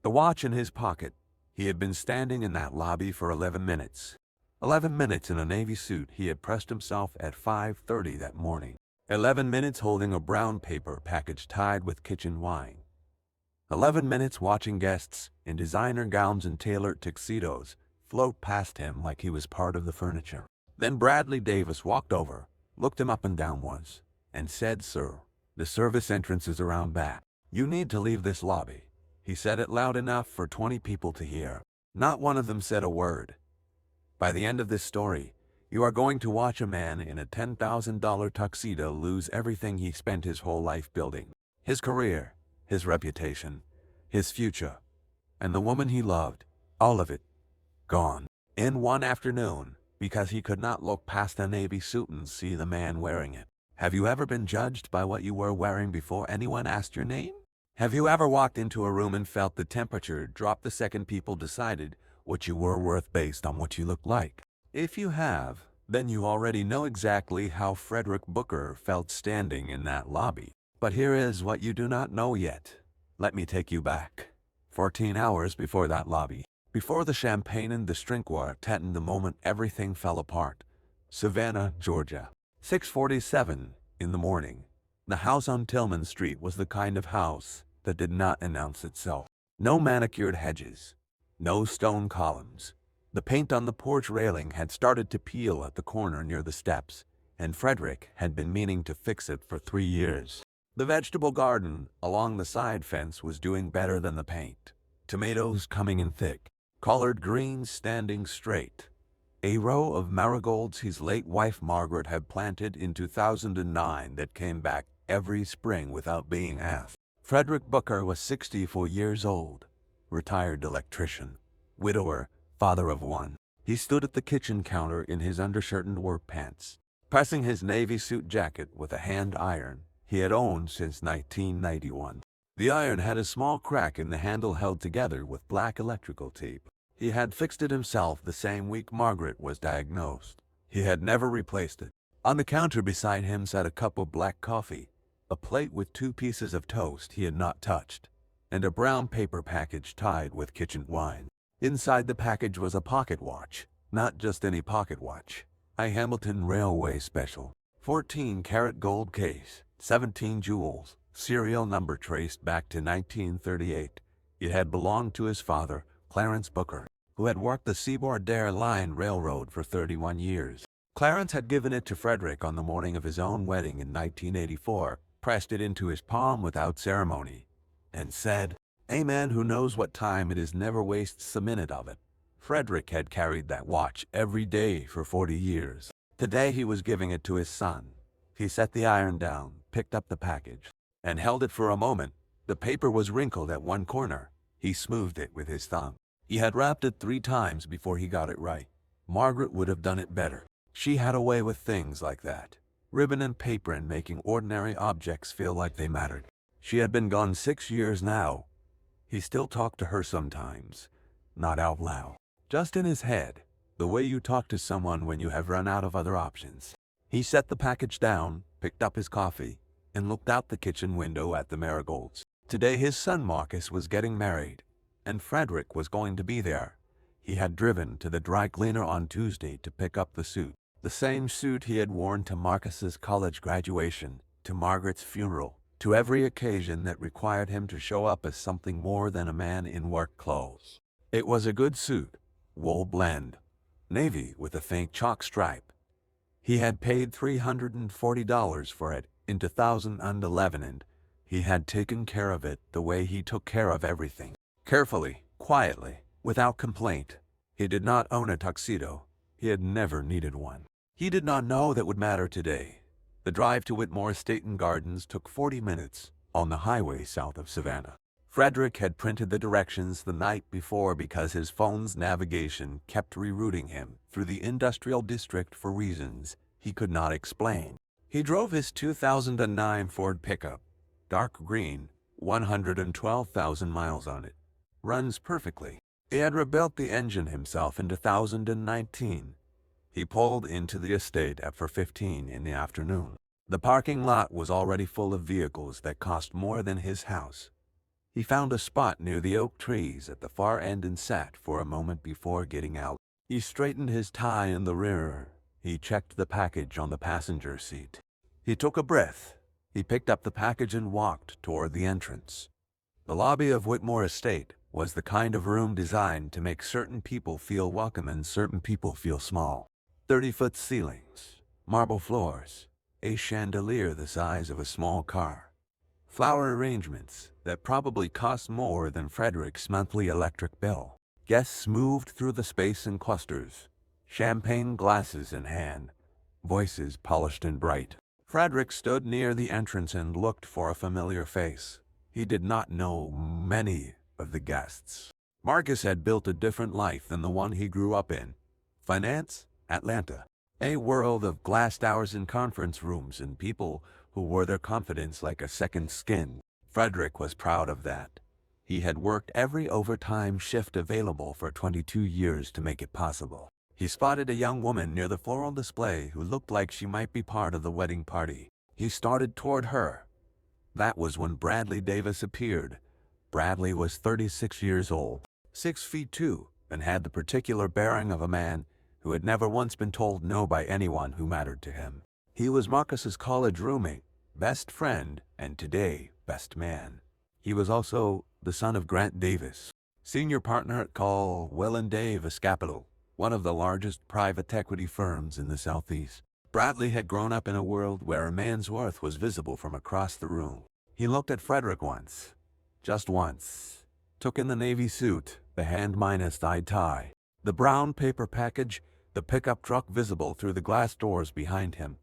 The watch in his pocket. He had been standing in that lobby for 11 minutes. 11 minutes in a navy suit he had pressed himself at 5:30 that morning. 11 minutes holding a brown paper package tied with kitchen wine. 11 minutes watching guests in designer gowns and tailored tuxedos float past him like he was part of the furniture. Then Bradley Davis walked over, looked him up and down once, and said, "Sir, the service entrance is around back. You need to leave this lobby." He said it loud enough for 20 people to hear. Not one of them said a word. By the end of this story, you are going to watch a man in a $10,000 tuxedo lose everything he spent his whole life building. His career, his reputation, his future, and the woman he loved, all of it, gone. In one afternoon, because he could not look past a navy suit and see the man wearing it. Have you ever been judged by what you were wearing before anyone asked your name? Have you ever walked into a room and felt the temperature drop the second people decided what you were worth based on what you looked like? If you have, then you already know exactly how Frederick Booker felt standing in that lobby. But here is what you do not know yet. Let me take you back. 14 hours before that lobby. Before the champagne and the drink quartet and the moment everything fell apart. Savannah, Georgia. 6:47 in the morning. The house on Tillman Street was the kind of house that did not announce itself. No manicured hedges. No stone columns. The paint on the porch railing had started to peel at the corner near the steps, and Frederick had been meaning to fix it for 3 years. The vegetable garden along the side fence was doing better than the paint. Tomatoes coming in thick. Collard greens standing straight. A row of marigolds his late wife Margaret had planted in 2009 that came back every spring without being asked. Frederick Booker was 64 years old, retired electrician, widower, father of one. He stood at the kitchen counter in his undershirt and work pants, pressing his navy suit jacket with a hand iron he had owned since 1991. The iron had a small crack in the handle held together with black electrical tape. He had fixed it himself the same week Margaret was diagnosed. He had never replaced it. On the counter beside him sat a cup of black coffee, a plate with 2 pieces of toast he had not touched, and a brown paper package tied with kitchen wine. Inside the package was a pocket watch, not just any pocket watch, a Hamilton Railway special, 14-karat gold case, 17 jewels, serial number traced back to 1938. It had belonged to his father, Clarence Booker, who had worked the Seaboard Dare Line Railroad for 31 years. Clarence had given it to Frederick on the morning of his own wedding in 1984, pressed it into his palm without ceremony, and said, "A man who knows what time it is never wastes a minute of it." Frederick had carried that watch every day for 40 years. Today he was giving it to his son. He set the iron down, picked up the package, and held it for a moment. The paper was wrinkled at one corner. He smoothed it with his thumb. He had wrapped it 3 times before he got it right. Margaret would have done it better. She had a way with things like that. Ribbon and paper and making ordinary objects feel like they mattered. She had been gone 6 years now. He still talked to her sometimes, not out loud, just in his head, the way you talk to someone when you have run out of other options. He set the package down, picked up his coffee, and looked out the kitchen window at the marigolds. Today his son Marcus was getting married, and Frederick was going to be there. He had driven to the dry cleaner on Tuesday to pick up the suit, the same suit he had worn to Marcus's college graduation, to Margaret's funeral, to every occasion that required him to show up as something more than a man in work clothes. It was a good suit, wool blend, navy with a faint chalk stripe. He had paid $340 for it in 2011, and he had taken care of it the way he took care of everything. Carefully, quietly, without complaint. He did not own a tuxedo. He had never needed one. He did not know that would matter today. The drive to Whitmore Estate and Gardens took 40 minutes on the highway south of Savannah. Frederick had printed the directions the night before because his phone's navigation kept rerouting him through the industrial district for reasons he could not explain. He drove his 2009 Ford pickup, dark green, 112,000 miles on it. Runs perfectly. He had rebuilt the engine himself in 2019. He pulled into the estate at 4:15 in the afternoon. The parking lot was already full of vehicles that cost more than his house. He found a spot near the oak trees at the far end and sat for a moment before getting out. He straightened his tie in the rear. He checked the package on the passenger seat. He took a breath. He picked up the package and walked toward the entrance. The lobby of Whitmore Estate was the kind of room designed to make certain people feel welcome and certain people feel small. 30-foot ceilings, marble floors, a chandelier the size of a small car. Flower arrangements that probably cost more than Frederick's monthly electric bill. Guests moved through the space in clusters, champagne glasses in hand, voices polished and bright. Frederick stood near the entrance and looked for a familiar face. He did not know many of the guests. Marcus had built a different life than the one he grew up in. Finance, Atlanta. A world of glass towers and conference rooms and people who wore their confidence like a second skin. Frederick was proud of that. He had worked every overtime shift available for 22 years to make it possible. He spotted a young woman near the floral display who looked like she might be part of the wedding party. He started toward her. That was when Bradley Davis appeared. Bradley was 36 years old, 6'2", and had the particular bearing of a man who had never once been told no by anyone who mattered to him. He was Marcus's college roommate, best friend, and today, best man. He was also the son of Grant Davis, senior partner at Call, Will & Davis Capital, one of the largest private equity firms in the Southeast. Bradley had grown up in a world where a man's worth was visible from across the room. He looked at Frederick once, just once, took in the navy suit, the hand-thigh tie, the brown paper package, the pickup truck visible through the glass doors behind him.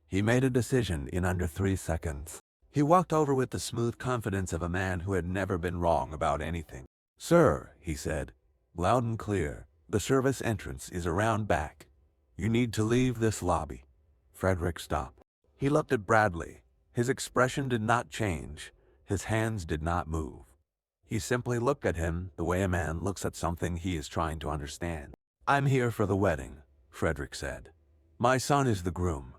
He made a decision in under 3 seconds. He walked over with the smooth confidence of a man who had never been wrong about anything. "Sir," he said, loud and clear, "the service entrance is around back. You need to leave this lobby." Frederick stopped. He looked at Bradley. His expression did not change. His hands did not move. He simply looked at him the way a man looks at something he is trying to understand. "I'm here for the wedding," Frederick said. "My son is the groom."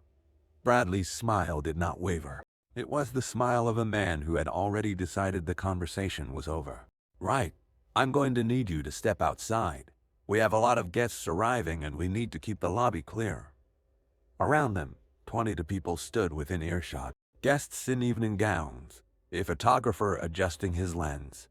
Bradley's smile did not waver. It was the smile of a man who had already decided the conversation was over. "Right. I'm going to need you to step outside. We have a lot of guests arriving and we need to keep the lobby clear." Around them, 22 people stood within earshot. Guests in evening gowns, a photographer adjusting his lens,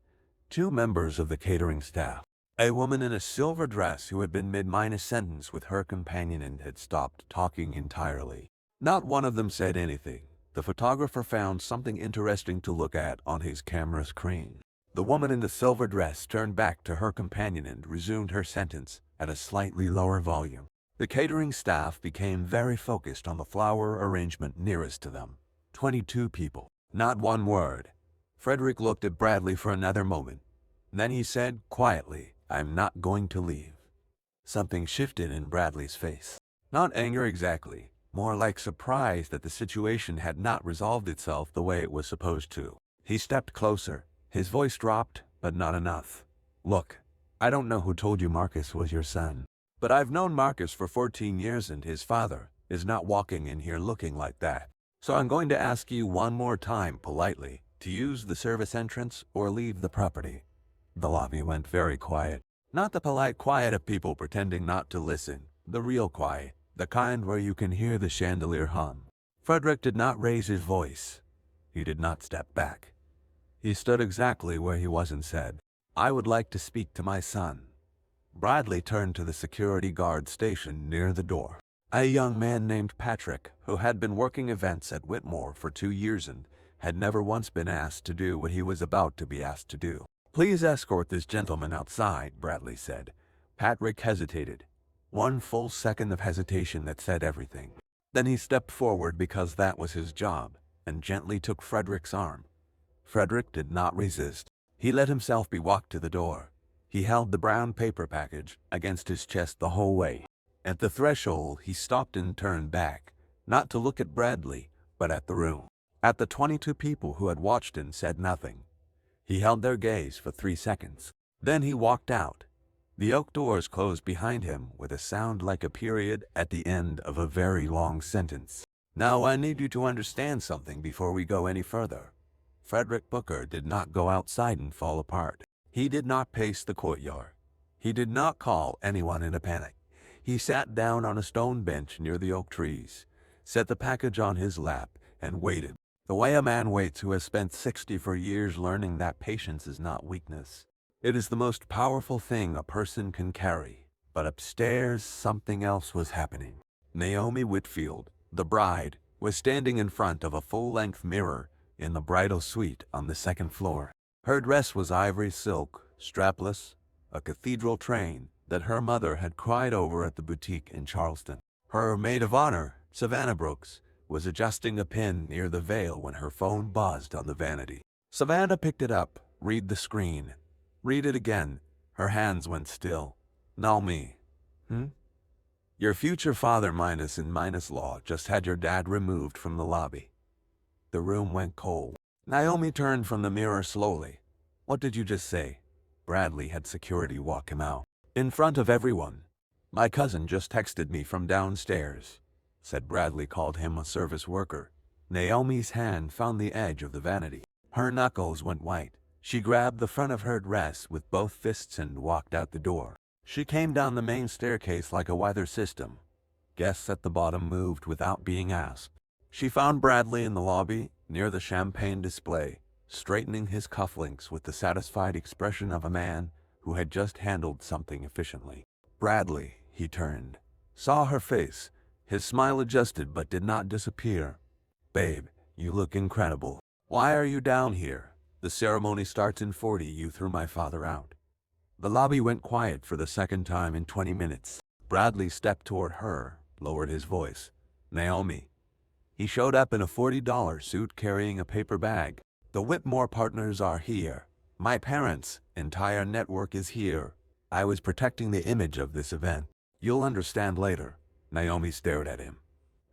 2 members of the catering staff, a woman in a silver dress who had been mid-sentence with her companion and had stopped talking entirely. Not one of them said anything. The photographer found something interesting to look at on his camera screen. The woman in the silver dress turned back to her companion and resumed her sentence at a slightly lower volume. The catering staff became very focused on the flower arrangement nearest to them. 22 people. Not one word. Frederick looked at Bradley for another moment. Then he said quietly, "I'm not going to leave." Something shifted in Bradley's face. Not anger exactly, more like surprise that the situation had not resolved itself the way it was supposed to. He stepped closer. His voice dropped, but not enough. "Look, I don't know who told you Marcus was your son. But I've known Marcus for 14 years and his father is not walking in here looking like that. So I'm going to ask you one more time politely to use the service entrance or leave the property." The lobby went very quiet. Not the polite quiet of people pretending not to listen, the real quiet, the kind where you can hear the chandelier hum. Frederick did not raise his voice. He did not step back. He stood exactly where he was and said, "I would like to speak to my son." Bradley turned to the security guard stationed near the door. A young man named Patrick, who had been working events at Whitmore for 2 years and had never once been asked to do what he was about to be asked to do. "Please escort this gentleman outside," Bradley said. Patrick hesitated. One full second of hesitation that said everything. Then he stepped forward because that was his job, and gently took Frederick's arm. Frederick did not resist. He let himself be walked to the door. He held the brown paper package against his chest the whole way. At the threshold, he stopped and turned back, not to look at Bradley, but at the room, at the 22 people who had watched and said nothing. He held their gaze for 3 seconds. Then he walked out. The oak doors closed behind him with a sound like a period at the end of a very long sentence. "Now I need you to understand something before we go any further." Frederick Booker did not go outside and fall apart. He did not pace the courtyard. He did not call anyone in a panic. He sat down on a stone bench near the oak trees, set the package on his lap, and waited. The way a man waits who has spent 64 years learning that patience is not weakness. It is the most powerful thing a person can carry. But upstairs, something else was happening. Naomi Whitfield, the bride, was standing in front of a full-length mirror in the bridal suite on the second floor. Her dress was ivory silk, strapless, a cathedral train that her mother had cried over at the boutique in Charleston. Her maid of honor, Savannah Brooks, was adjusting a pin near the veil when her phone buzzed on the vanity. Savannah picked it up, read the screen. Read it again. Her hands went still. Naomi. Your future father minus law just had your dad removed from the lobby. The room went cold. Naomi turned from the mirror slowly. What did you just say? Bradley had security walk him out. In front of everyone. My cousin just texted me from downstairs, said Bradley called him a service worker. Naomi's hand found the edge of the vanity. Her knuckles went white. She grabbed the front of her dress with both fists and walked out the door. She came down the main staircase like a weather system. Guests at the bottom moved without being asked. She found Bradley in the lobby, near the champagne display, straightening his cufflinks with the satisfied expression of a man who had just handled something efficiently. Bradley, he turned, saw her face. His smile adjusted but did not disappear. Babe, you look incredible. Why are you down here? The ceremony starts in 40. You threw my father out. The lobby went quiet for the second time in 20 minutes. Bradley stepped toward her, lowered his voice. Naomi. He showed up in a $40 suit carrying a paper bag. The Whitmore partners are here. My parents' entire network is here. I was protecting the image of this event. You'll understand later. Naomi stared at him.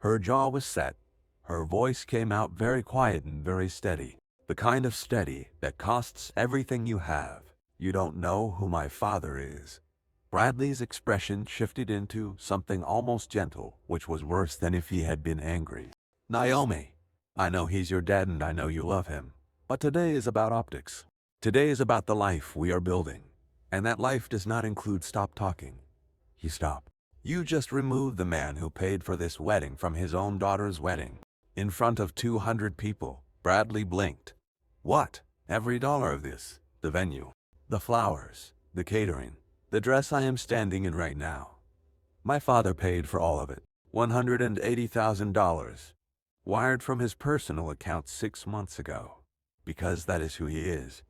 Her jaw was set. Her voice came out very quiet and very steady. The kind of steady that costs everything you have. You don't know who my father is. Bradley's expression shifted into something almost gentle, which was worse than if he had been angry. Naomi, I know he's your dad and I know you love him. But today is about optics. Today is about the life we are building. And that life does not include stop talking. He stopped. You just removed the man who paid for this wedding from his own daughter's wedding. In front of 200 people. Bradley blinked. What? Every dollar of this. The venue. The flowers. The catering. The dress I am standing in right now. My father paid for all of it. $180,000. Wired from his personal account 6 months ago. Because that is who he is.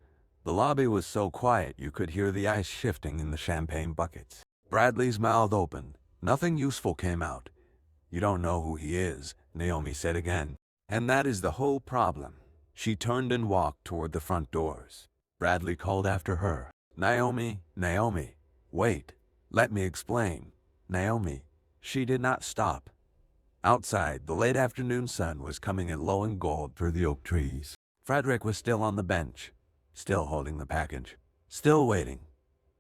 The lobby was so quiet you could hear the ice shifting in the champagne buckets. Bradley's mouth opened. Nothing useful came out. You don't know who he is, Naomi said again. And that is the whole problem. She turned and walked toward the front doors. Bradley called after her. Naomi, Naomi, wait, let me explain. Naomi. She did not stop. Outside, the late afternoon sun was coming in low and gold through the oak trees. Frederick was still on the bench, still holding the package, still waiting.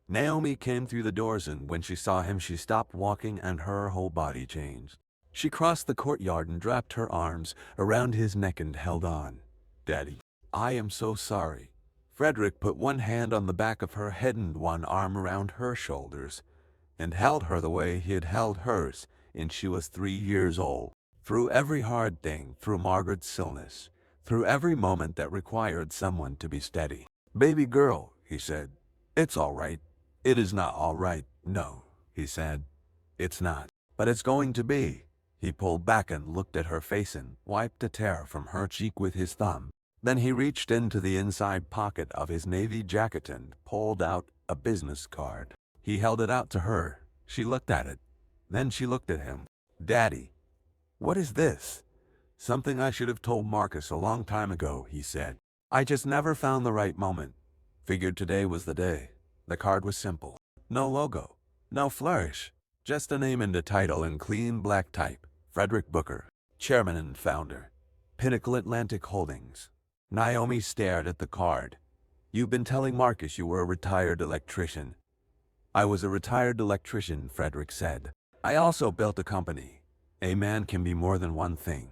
Naomi came through the doors and when she saw him she stopped walking and her whole body changed. She crossed the courtyard and wrapped her arms around his neck and held on. Daddy, I am so sorry. Frederick put one hand on the back of her head and one arm around her shoulders, and held her the way he had held hers, and she was 3 years old. Through every hard thing, through Margaret's illness, through every moment that required someone to be steady. Baby girl, he said, it's all right. It is not all right. No, he said, it's not. But it's going to be. He pulled back and looked at her face and wiped a tear from her cheek with his thumb. Then he reached into the inside pocket of his navy jacket and pulled out a business card. He held it out to her. She looked at it. Then she looked at him. Daddy, what is this? Something I should have told Marcus a long time ago, he said. I just never found the right moment. Figured today was the day. The card was simple. No logo. No flourish. Just a name and a title in clean black type. Frederick Booker, chairman and founder. Pinnacle Atlantic Holdings. Naomi stared at the card. You've been telling Marcus you were a retired electrician. I was a retired electrician, Frederick said. I also built a company. A man can be more than one thing.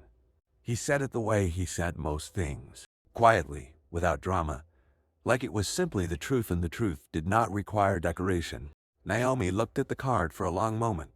He said it the way he said most things. Quietly, without drama, like it was simply the truth, and the truth did not require decoration. Naomi looked at the card for a long moment.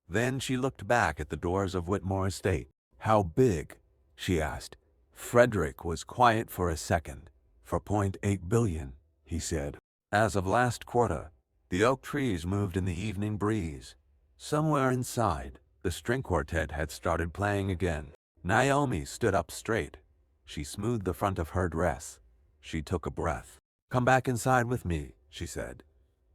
Then she looked back at the doors of Whitmore Estate. "How big?" she asked. Frederick was quiet for a second. "For $0.8 billion, he said. As of last quarter, the oak trees moved in the evening breeze. Somewhere inside, the string quartet had started playing again. Naomi stood up straight. She smoothed the front of her dress. She took a breath. "Come back inside with me," she said.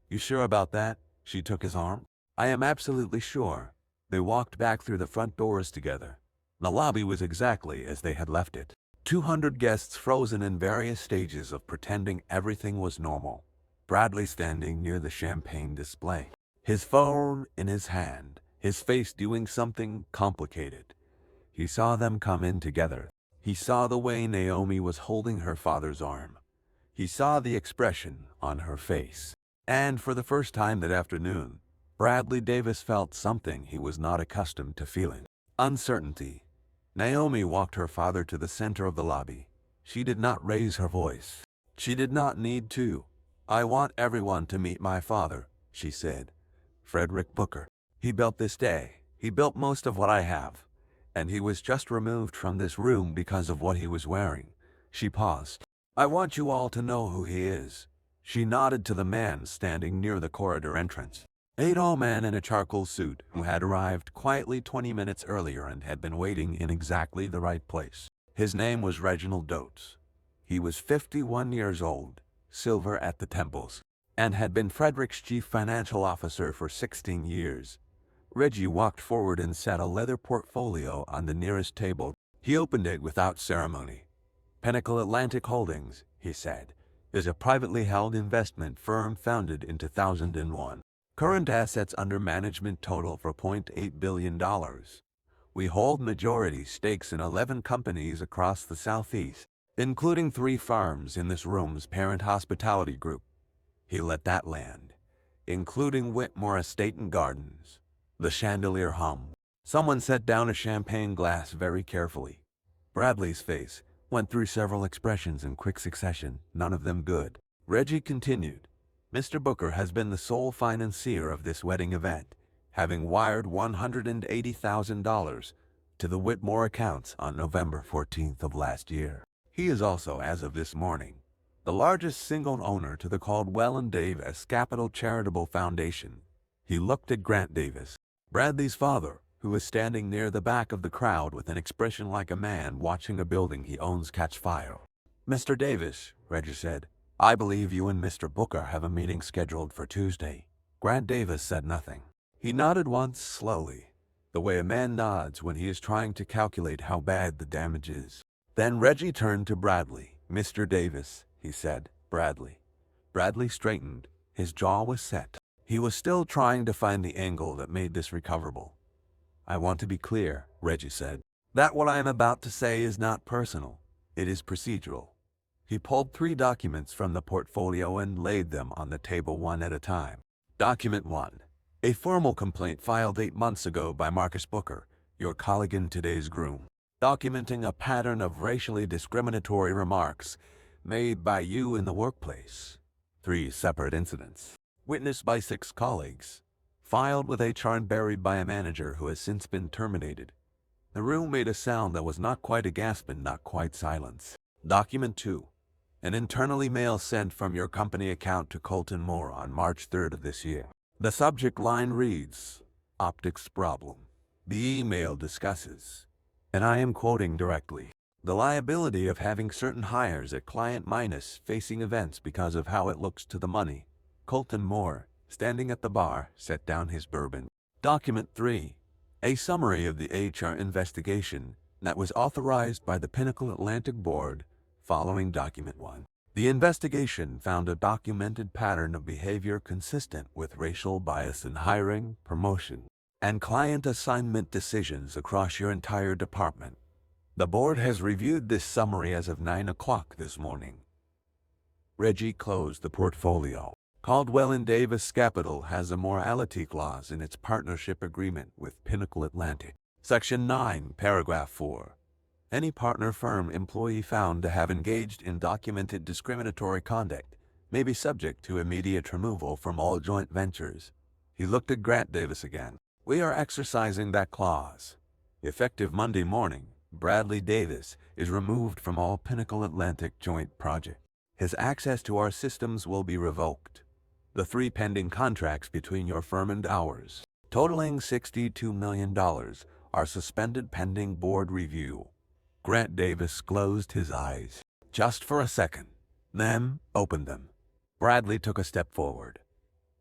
"You sure about that?" She took his arm. "I am absolutely sure." They walked back through the front doors together. The lobby was exactly as they had left it. 200 guests frozen in various stages of pretending everything was normal. Bradley standing near the champagne display, his phone in his hand, his face doing something complicated. He saw them come in together. He saw the way Naomi was holding her father's arm. He saw the expression on her face. And for the first time that afternoon, Bradley Davis felt something he was not accustomed to feeling: uncertainty. Naomi walked her father to the center of the lobby. She did not raise her voice. She did not need to. "I want everyone to meet my father," she said. "Frederick Booker. He built this day. He built most of what I have. And he was just removed from this room because of what he was wearing." She paused. "I want you all to know who he is." She nodded to the man standing near the corridor entrance. A tall man in a charcoal suit who had arrived quietly 20 minutes earlier and had been waiting in exactly the right place. His name was Reginald Dotes. He was 51 years old, silver at the temples, and had been Frederick's chief financial officer for 16 years. Reggie walked forward and set a leather portfolio on the nearest table. He opened it without ceremony. "Pinnacle Atlantic Holdings," he said, "is a privately held investment firm founded in 2001. Current assets under management total for $0.8 billion. We hold majority stakes in 11 companies across the Southeast, including 3 firms in this room's parent hospitality group." He let that land. "Including Whitmore Estate and Gardens." The chandelier hummed. Someone set down a champagne glass very carefully. Bradley's face went through several expressions in quick succession, none of them good. Reggie continued. "Mr. Booker has been the sole financier of this wedding event, having wired $180,000 to the Whitmore accounts on November 14th of last year. He is also, as of this morning, the largest single owner to the Caldwell and Davis Capital Charitable Foundation." He looked at Grant Davis, Bradley's father, who was standing near the back of the crowd with an expression like a man watching a building he owns catch fire. "Mr. Davis," Reggie said, "I believe you and Mr. Booker have a meeting scheduled for Tuesday." Grant Davis said nothing. He nodded once slowly, the way a man nods when he is trying to calculate how bad the damage is. Then Reggie turned to Bradley. "Mr. Davis," he said. "Bradley." Bradley straightened. His jaw was set. He was still trying to find the angle that made this recoverable. "I want to be clear," Reggie said, "that what I am about to say is not personal. It is procedural." He pulled 3 documents from the portfolio and laid them on the table one at a time. Document 1. A formal complaint filed 8 months ago by Marcus Booker, your colleague and today's groom, documenting a pattern of racially discriminatory remarks made by you in the workplace. 3 separate incidents, witnessed by 6 colleagues, filed with HR and buried by a manager who has since been terminated. The room made a sound that was not quite a gasp and not quite silence. Document 2. An internal email sent from your company account to Colton Moore on March 3rd of this year. The subject line reads, "Optics problem." The email discusses, and I am quoting directly, "the liability of having certain hires at client minus facing events because of how it looks to the money." Colton Moore, standing at the bar, set down his bourbon. Document 3. A summary of the HR investigation that was authorized by the Pinnacle Atlantic Board following Document 1. The investigation found a documented pattern of behavior consistent with racial bias in hiring, promotion, and client assignment decisions across your entire department. The board has reviewed this summary as of 9 o'clock this morning. Reggie closed the portfolio. Caldwell and Davis Capital has a morality clause in its partnership agreement with Pinnacle Atlantic. Section 9, Paragraph 4. Any partner firm employee found to have engaged in documented discriminatory conduct may be subject to immediate removal from all joint ventures. He looked at Grant Davis again. We are exercising that clause. Effective Monday morning, Bradley Davis is removed from all Pinnacle Atlantic joint projects. His access to our systems will be revoked. The 3 pending contracts between your firm and ours, totaling $62 million, are suspended pending board review. Grant Davis closed his eyes, just for a second, then opened them. Bradley took a step forward.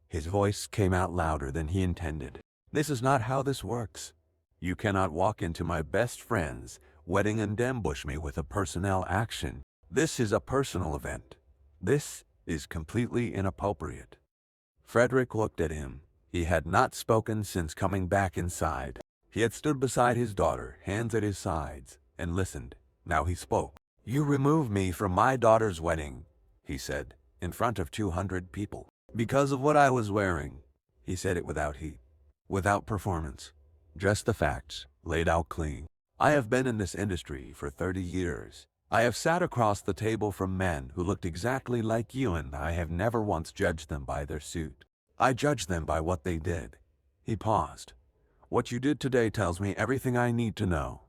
His voice came out louder than he intended. This is not how this works. You cannot walk into my best friend's wedding and ambush me with a personnel action. This is a personal event. This is completely inappropriate. Frederick looked at him. He had not spoken since coming back inside. He had stood beside his daughter, hands at his sides, and listened. Now he spoke. You removed me from my daughter's wedding, he said, in front of 200 people. Because of what I was wearing. He said it without heat, without performance. Just the facts, laid out clean. I have been in this industry for 30 years. I have sat across the table from men who looked exactly like you, and I have never once judged them by their suit. I judged them by what they did. He paused. What you did today tells me everything I need to know.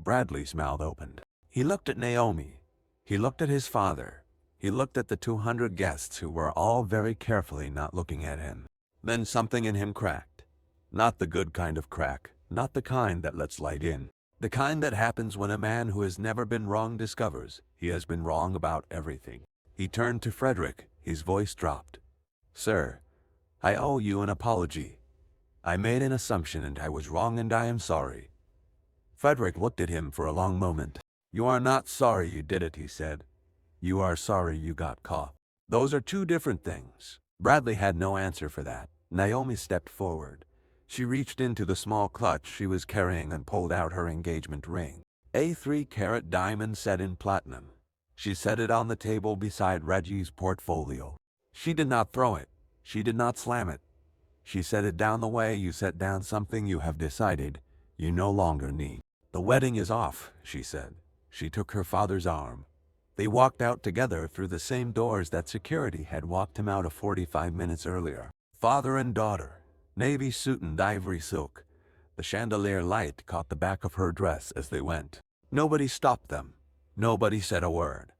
Bradley's mouth opened. He looked at Naomi. He looked at his father. He looked at the 200 guests who were all very carefully not looking at him. Then something in him cracked. Not the good kind of crack, not the kind that lets light in. The kind that happens when a man who has never been wrong discovers he has been wrong about everything. He turned to Frederick. His voice dropped. Sir, I owe you an apology. I made an assumption and I was wrong and I am sorry. Frederick looked at him for a long moment. You are not sorry you did it, he said. You are sorry you got caught. Those are 2 different things. Bradley had no answer for that. Naomi stepped forward. She reached into the small clutch she was carrying and pulled out her engagement ring. A 3-carat diamond set in platinum. She set it on the table beside Reggie's portfolio. She did not throw it. She did not slam it. She set it down the way you set down something you have decided you no longer need. The wedding is off, she said. She took her father's arm. They walked out together through the same doors that security had walked him out of 45 minutes earlier. Father and daughter, navy suit and ivory silk. The chandelier light caught the back of her dress as they went. Nobody stopped them. Nobody said a word.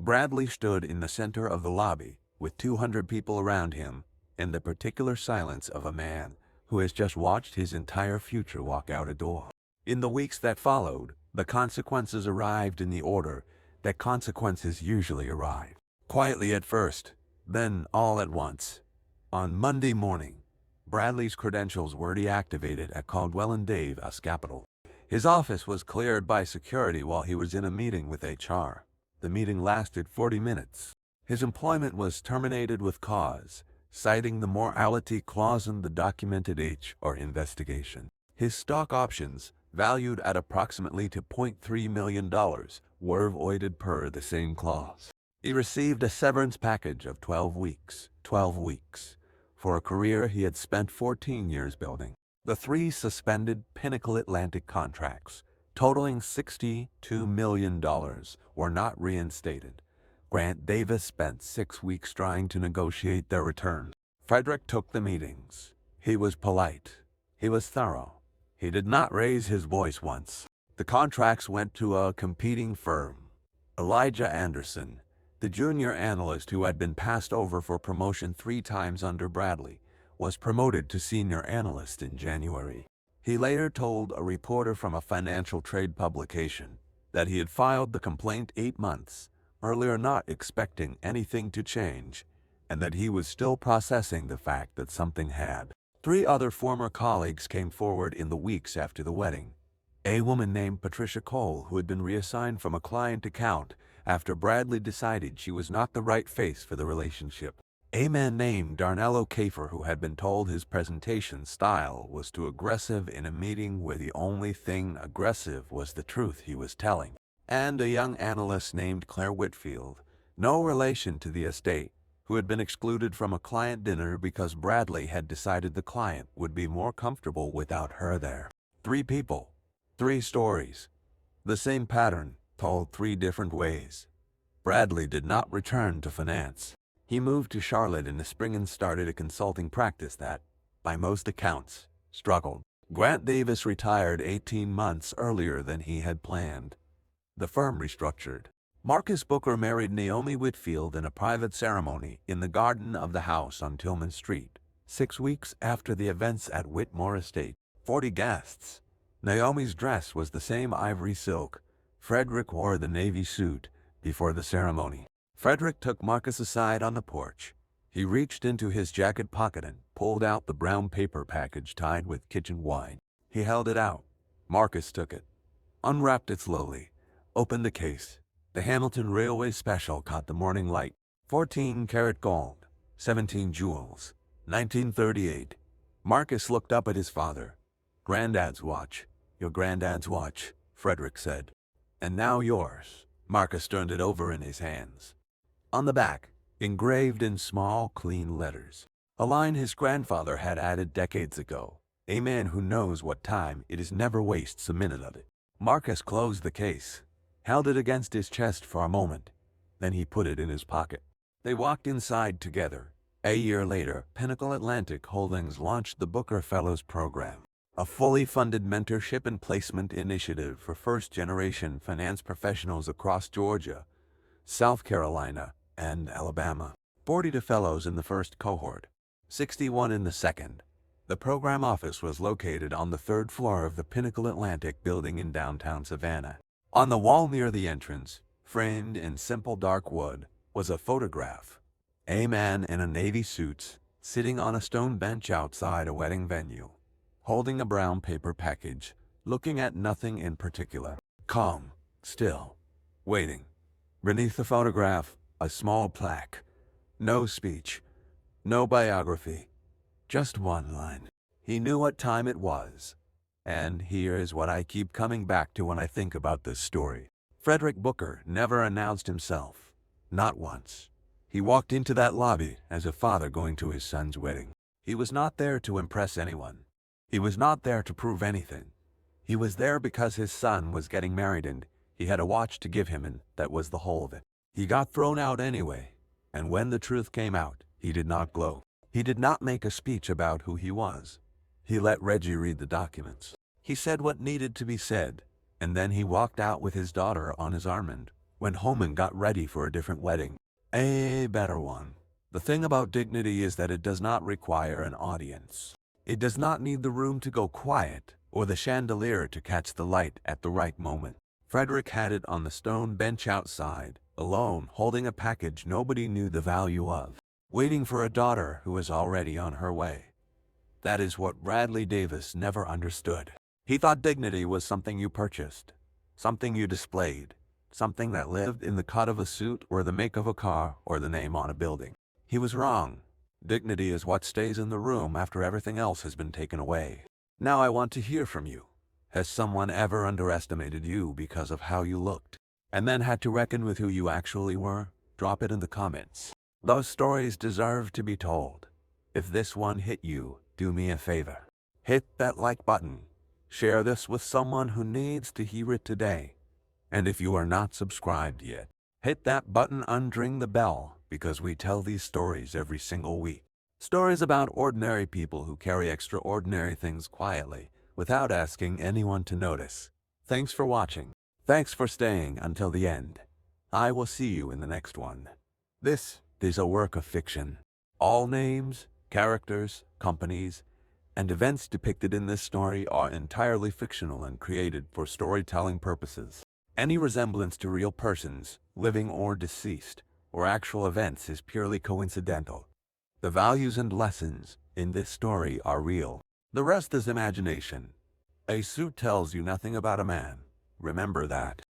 Bradley stood in the center of the lobby, with 200 people around him, in the particular silence of a man who has just watched his entire future walk out a door. In the weeks that followed, the consequences arrived in the order that consequences usually arrive. Quietly at first, then all at once. On Monday morning, Bradley's credentials were deactivated at Caldwell & Davis Capital. His office was cleared by security while he was in a meeting with HR. The meeting lasted 40 minutes. His employment was terminated with cause, citing the morality clause in the documented HR investigation. His stock options, valued at approximately $2.3 million, were voided per the same clause. He received a severance package of 12 weeks, for a career he had spent 14 years building. The 3 suspended Pinnacle Atlantic contracts, totaling $62 million, were not reinstated. Grant Davis spent 6 weeks trying to negotiate their return. Frederick took the meetings. He was polite. He was thorough. He did not raise his voice once. The contracts went to a competing firm. Elijah Anderson, the junior analyst who had been passed over for promotion 3 times under Bradley, was promoted to senior analyst in January. He later told a reporter from a financial trade publication that he had filed the complaint 8 months earlier, not expecting anything to change, and that he was still processing the fact that something had. 3 other former colleagues came forward in the weeks after the wedding. A woman named Patricia Cole, who had been reassigned from a client account after Bradley decided she was not the right face for the relationship. A man named Darnell Kafer, who had been told his presentation style was too aggressive in a meeting where the only thing aggressive was the truth he was telling. And a young analyst named Claire Whitfield, no relation to the estate, who had been excluded from a client dinner because Bradley had decided the client would be more comfortable without her there. 3 people, 3 stories. The same pattern, told 3 different ways. Bradley did not return to finance. He moved to Charlotte in the spring and started a consulting practice that, by most accounts, struggled. Grant Davis retired 18 months earlier than he had planned. The firm restructured. Marcus Booker married Naomi Whitfield in a private ceremony in the garden of the house on Tillman Street, 6 weeks after the events at Whitmore Estate. 40 guests. Naomi's dress was the same ivory silk. Frederick wore the navy suit before the ceremony. Frederick took Marcus aside on the porch. He reached into his jacket pocket and pulled out the brown paper package tied with kitchen wine. He held it out. Marcus took it, unwrapped it slowly, opened the case. The Hamilton Railway Special caught the morning light. 14-karat gold, 17 jewels, 1938. Marcus looked up at his father. "Granddad's watch." "Your granddad's watch," Frederick said. "And now yours." Marcus turned it over in his hands. On the back, engraved in small, clean letters, a line his grandfather had added decades ago. "A man who knows what time it is never wastes a minute of it." Marcus closed the case, held it against his chest for a moment. Then he put it in his pocket. They walked inside together. A year later, Pinnacle Atlantic Holdings launched the Booker Fellows Program, a fully funded mentorship and placement initiative for first-generation finance professionals across Georgia, South Carolina, and Alabama. 42 fellows in the first cohort, 61 in the second. The program office was located on the 3rd floor of the Pinnacle Atlantic building in downtown Savannah. On the wall near the entrance, framed in simple dark wood, was a photograph. A man in a navy suit, sitting on a stone bench outside a wedding venue, holding a brown paper package, looking at nothing in particular. Calm, still, waiting. Beneath the photograph, a small plaque. No speech, no biography, just one line. He knew what time it was. And here is what I keep coming back to when I think about this story. Frederick Booker never announced himself. Not once. He walked into that lobby as a father going to his son's wedding. He was not there to impress anyone. He was not there to prove anything. He was there because his son was getting married and he had a watch to give him, and that was the whole of it. He got thrown out anyway, and when the truth came out, he did not glow. He did not make a speech about who he was. He let Reggie read the documents. He said what needed to be said, and then he walked out with his daughter on his arm and went home and got ready for a different wedding. A better one. The thing about dignity is that it does not require an audience. It does not need the room to go quiet or the chandelier to catch the light at the right moment. Frederick had it on the stone bench outside, alone, holding a package nobody knew the value of, waiting for a daughter who was already on her way. That is what Bradley Davis never understood. He thought dignity was something you purchased, something you displayed, something that lived in the cut of a suit or the make of a car or the name on a building. He was wrong. Dignity is what stays in the room after everything else has been taken away. Now I want to hear from you. Has someone ever underestimated you because of how you looked, and then had to reckon with who you actually were? Drop it in the comments. Those stories deserve to be told. If this one hit you, do me a favor. Hit that like button. Share this with someone who needs to hear it today. And if you are not subscribed yet, hit that button and ring the bell, because we tell these stories every single week. Stories about ordinary people who carry extraordinary things quietly, without asking anyone to notice. Thanks for watching. Thanks for staying until the end. I will see you in the next one. This is a work of fiction. All names, characters, companies, and events depicted in this story are entirely fictional and created for storytelling purposes. Any resemblance to real persons, living or deceased, or actual events is purely coincidental. The values and lessons in this story are real. The rest is imagination. A suit tells you nothing about a man. Remember that.